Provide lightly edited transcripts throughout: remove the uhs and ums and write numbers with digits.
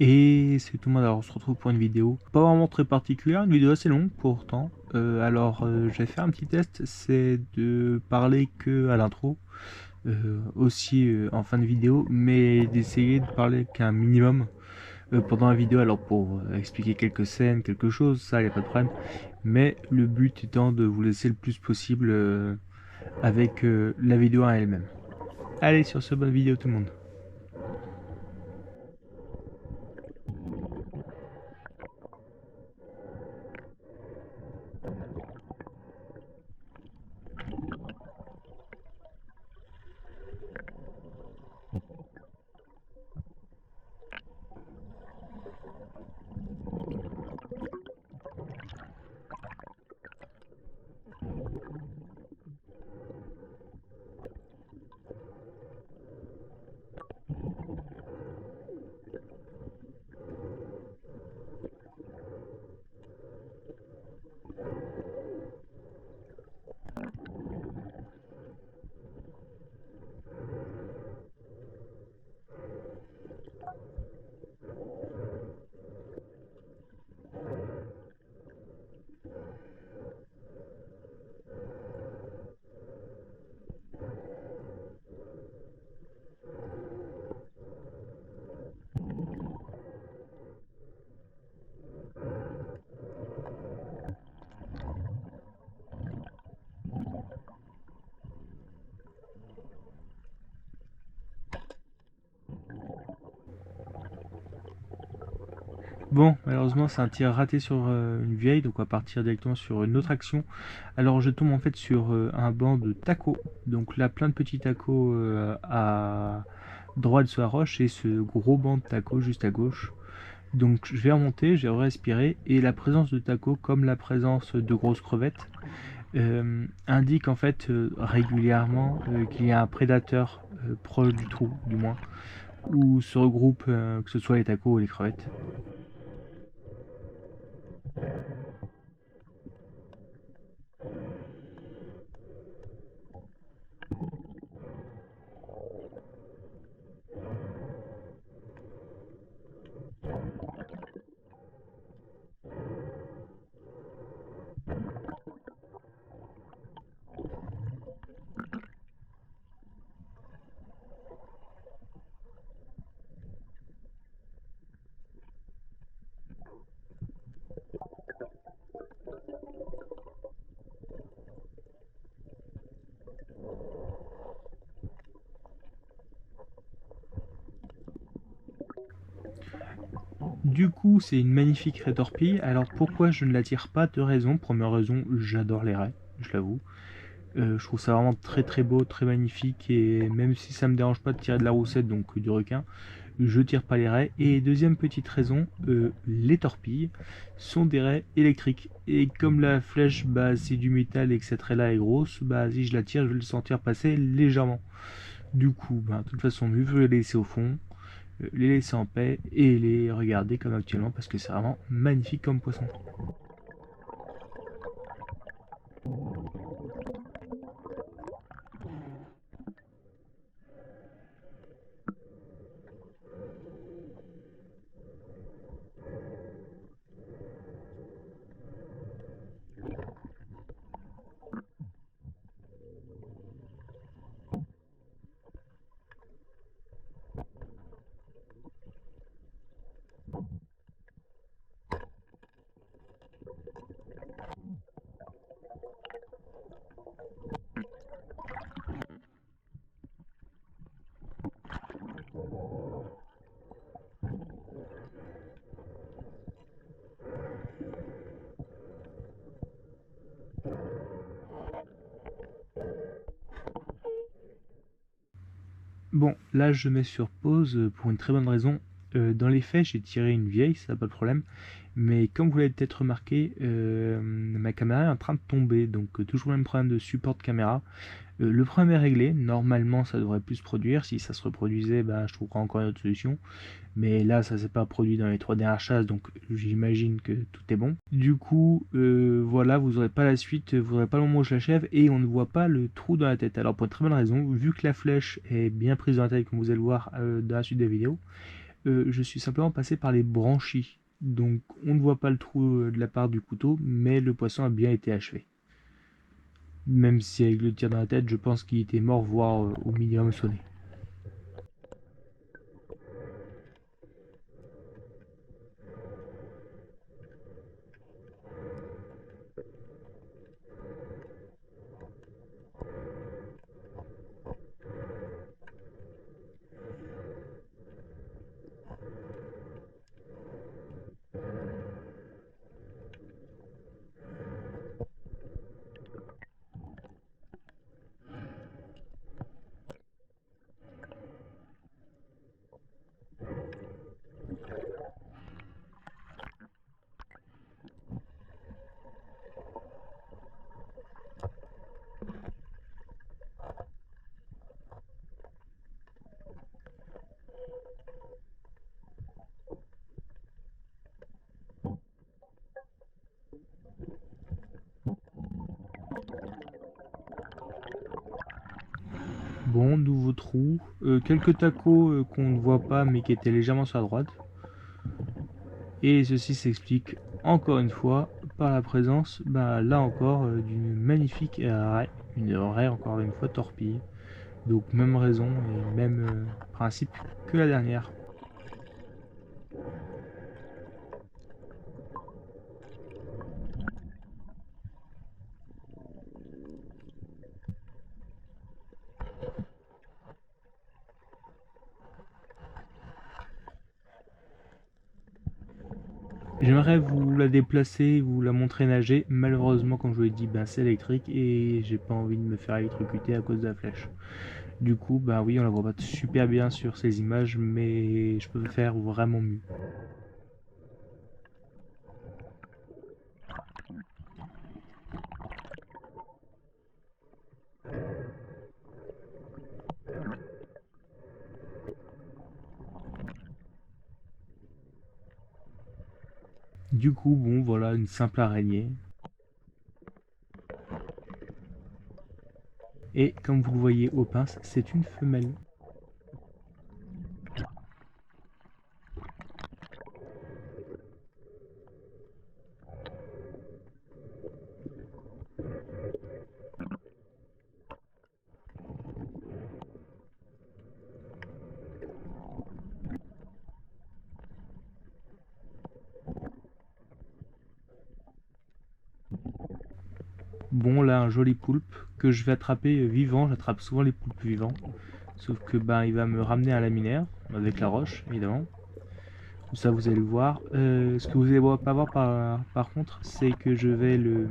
Et c'est tout le monde, alors on se retrouve pour une vidéo pas vraiment très particulière, une vidéo assez longue pourtant. Je vais faire un petit test, c'est de parler que à l'intro, aussi en fin de vidéo, mais d'essayer de parler qu'un minimum pendant la vidéo, alors pour expliquer quelques scènes, quelque chose, ça y a pas de problème, mais le but étant de vous laisser le plus possible avec la vidéo à elle-même. Allez, sur ce, bonne vidéo tout le monde. Bon, malheureusement, c'est un tir raté sur une vieille, donc on va partir directement sur une autre action. Alors, je tombe en fait sur un banc de tacos. Donc là, plein de petits tacos à droite sur la roche et ce gros banc de tacos juste à gauche. Donc, je vais remonter, je vais respirer et la présence de tacos, comme la présence de grosses crevettes, indique en fait régulièrement qu'il y a un prédateur proche du trou, du moins, où se regroupent que ce soit les tacos ou les crevettes. Du coup, c'est une magnifique raie torpille. Alors pourquoi je ne la tire pas? Deux raisons. Première raison, j'adore les raies, je l'avoue. Je trouve ça vraiment très très beau, très magnifique. Et même si ça me dérange pas de tirer de la roussette, donc du requin, je tire pas les raies. Et deuxième petite raison, les torpilles sont des raies électriques. Et comme la flèche, bah, c'est du métal et que cette raie-là est grosse, bah, si je la tire, je vais le sentir passer légèrement. Du coup, bah, de toute façon, mieux vaut les laisser au fond, les laisser en paix et les regarder comme actuellement parce que c'est vraiment magnifique comme poisson. Bon, là je mets sur pause pour une très bonne raison. Dans les faits, j'ai tiré une vieille, ça pas de problème. Mais comme vous l'avez peut-être remarqué, ma caméra est en train de tomber. Donc toujours le même problème de support de caméra. Le problème est réglé. Normalement, ça devrait plus se produire. Si ça se reproduisait, bah, je trouverai encore une autre solution. Mais là, ça s'est pas produit dans les 3 dernières chasses, donc j'imagine que tout est bon. Du coup, voilà, vous n'aurez pas la suite, vous n'aurez pas le moment où je l'achève, et on ne voit pas le trou dans la tête. Alors pour une très bonne raison, vu que la flèche est bien prise dans la tête, comme vous allez le voir dans la suite de la vidéo, Je suis simplement passé par les branchies. Donc on ne voit pas le trou de la part du couteau, mais le poisson a bien été achevé. Même si avec le tir dans la tête, je pense qu'il était mort, voire au minimum sonné. Bon, nouveau trou. Quelques tacos qu'on ne voit pas mais qui étaient légèrement sur la droite. Et ceci s'explique encore une fois par la présence, bah, là encore, d'une magnifique raie. Une raie encore une fois torpille. Donc même raison et même principe que la dernière. J'aimerais vous la déplacer, vous la montrer nager. Malheureusement, comme je vous l'ai dit, ben, c'est électrique et j'ai pas envie de me faire électrocuter à cause de la flèche. Du coup, bah oui, on la voit pas super bien sur ces images, mais je peux faire vraiment mieux. Du coup, bon, voilà, une simple araignée. Et comme vous le voyez aux pinces, c'est une femelle. Bon, là, un joli poulpe que je vais attraper vivant. J'attrape souvent les poulpes vivants. Sauf que ben, il va me ramener un laminaire, avec la roche, évidemment. Ça, vous allez le voir. Ce que vous allez pas voir par contre, c'est que je vais le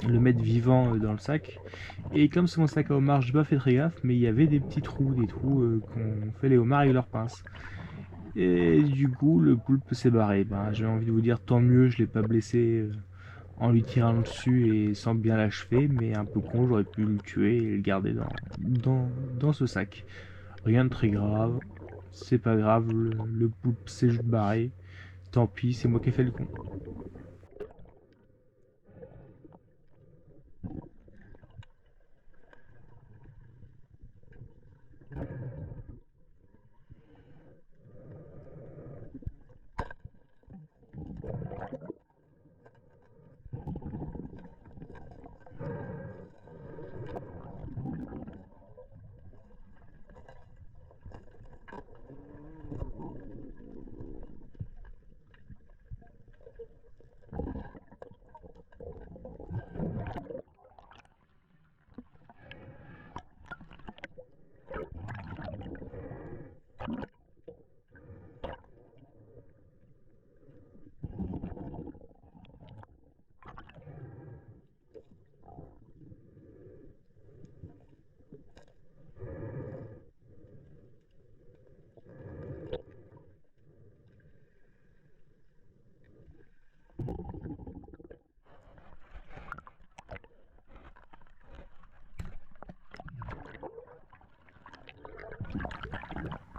mettre vivant dans le sac. Et comme c'est mon sac à homard, j'ai pas fait très gaffe, mais il y avait des petits trous, des trous qu'ont fait les homards avec leurs pinces. Et du coup, le poulpe s'est barré. Ben, j'ai envie de vous dire tant mieux, je l'ai pas blessé en lui tirant dessus et sans bien l'achever, mais un peu con, j'aurais pu le tuer et le garder dans ce sac. Rien de très grave, c'est pas grave, le poulpe s'est juste barré. Tant pis, c'est moi qui ai fait le con.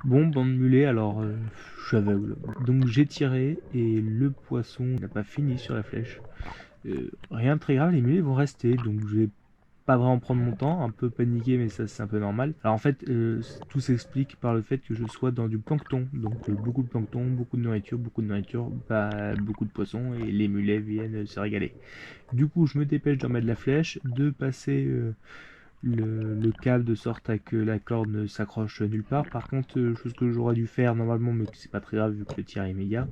Bon, bande mulet, alors je suis aveugle. Donc j'ai tiré et le poisson n'a pas fini sur la flèche. Rien de très grave, les mulets vont rester, donc je vais pas vraiment prendre mon temps, un peu paniqué, mais ça c'est un peu normal. Alors en fait, tout s'explique par le fait que je sois dans du plancton, donc beaucoup de plancton, beaucoup de nourriture, bah, beaucoup de poissons, et les mulets viennent se régaler. Du coup, je me dépêche d'en mettre la flèche, de passer le câble de sorte à que la corde ne s'accroche nulle part. Par contre, chose que j'aurais dû faire normalement, mais que c'est pas très grave vu que le tir est immédiat,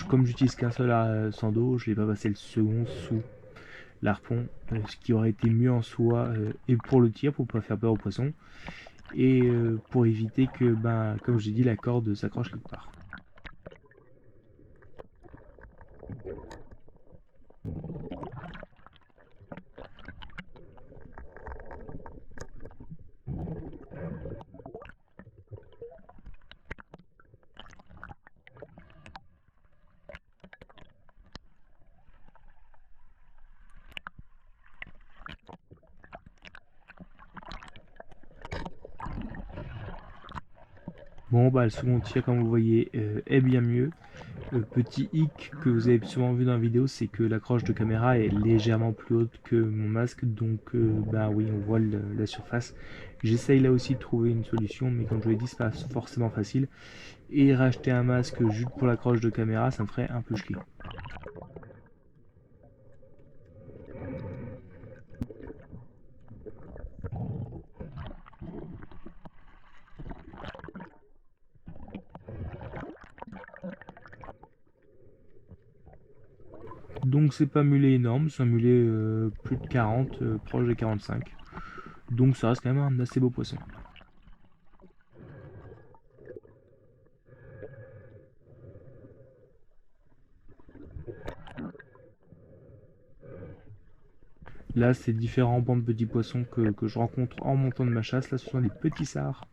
comme j'utilise qu'un seul sans dos, je l'ai pas passé le second sous l'harpon, ce qui aurait été mieux en soi, et pour le tir, pour pas faire peur aux poissons, et pour éviter que, ben, comme j'ai dit, la corde s'accroche quelque part. Bon, bah, le second tir, comme vous voyez, est bien mieux. Petit hic que vous avez sûrement vu dans la vidéo, c'est que l'accroche de caméra est légèrement plus haute que mon masque, donc bah oui, on voit la surface. J'essaye là aussi de trouver une solution, mais comme je vous l'ai dit, c'est pas forcément facile. Et racheter un masque juste pour l'accroche de caméra, ça me ferait un peu chier. Donc c'est pas un mulet énorme, c'est un mulet plus de 40, proche des 45. Donc ça reste quand même un assez beau poisson. Là, c'est différents bancs de petits poissons que je rencontre en montant de ma chasse. Là, ce sont des petits sards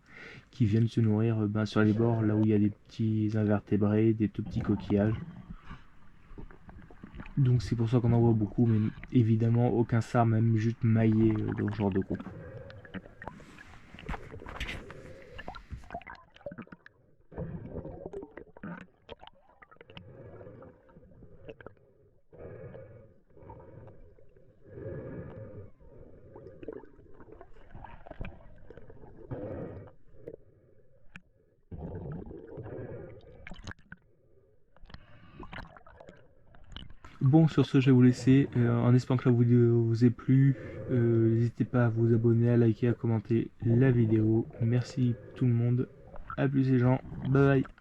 qui viennent se nourrir ben, sur les bords, là où il y a des petits invertébrés, des tout petits coquillages. Donc c'est pour ça qu'on en voit beaucoup, mais évidemment aucun sard, même juste maillé dans ce genre de groupe. Bon, sur ce, je vais vous laisser. En espérant que la vidéo vous ait plu, n'hésitez pas à vous abonner, à liker, à commenter la vidéo. Merci tout le monde. A plus les gens. Bye bye.